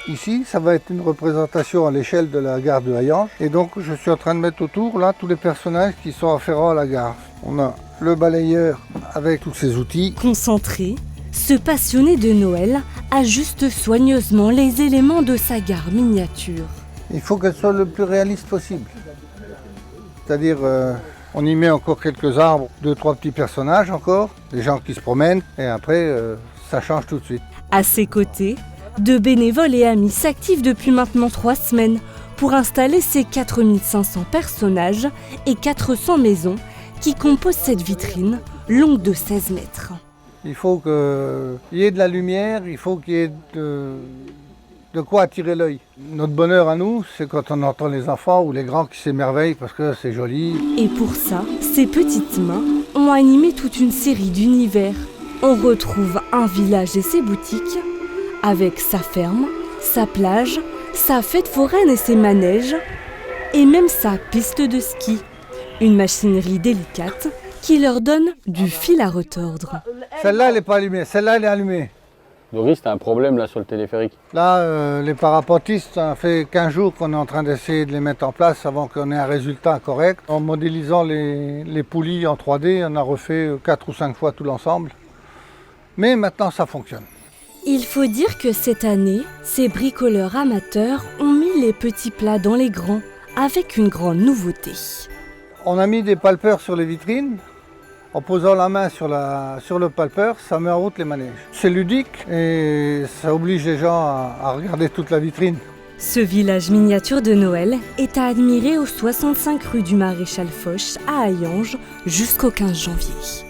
Ici, ça va être une représentation à l'échelle de la gare de Hayange. Et donc, je suis en train de mettre autour, là, tous les personnages qui sont afférents à la gare. On a le balayeur avec tous ses outils. Concentré, ce passionné de Noël ajuste soigneusement les éléments de sa gare miniature. Il faut qu'elle soit le plus réaliste possible. C'est-à-dire, on y met encore quelques arbres, 2-3 petits personnages encore, des gens qui se promènent, et après, ça change tout de suite. À ses côtés, de bénévoles et amis s'activent depuis maintenant 3 semaines pour installer ces 4500 personnages et 400 maisons qui composent cette vitrine longue de 16 mètres. Il faut qu'il y ait de la lumière, il faut qu'il y ait de quoi attirer l'œil. Notre bonheur à nous, c'est quand on entend les enfants ou les grands qui s'émerveillent parce que c'est joli. Et pour ça, ces petites mains ont animé toute une série d'univers. On retrouve un village et ses boutiques, avec sa ferme, sa plage, sa fête foraine et ses manèges, et même sa piste de ski. Une machinerie délicate qui leur donne du fil à retordre. Celle-là, elle n'est pas allumée, celle-là, elle est allumée. Doris, t'as un problème là sur le téléphérique. Là, les parapentistes, ça fait 15 jours qu'on est en train d'essayer de les mettre en place avant qu'on ait un résultat correct. En modélisant les poulies en 3D, on a refait 4 ou 5 fois tout l'ensemble. Mais maintenant, ça fonctionne. Il faut dire que cette année, ces bricoleurs amateurs ont mis les petits plats dans les grands, avec une grande nouveauté. On a mis des palpeurs sur les vitrines. En posant la main sur le palpeur, ça met en route les manèges. C'est ludique et ça oblige les gens à regarder toute la vitrine. Ce village miniature de Noël est à admirer aux 65 rue du Maréchal Foch à Hayange jusqu'au 15 janvier.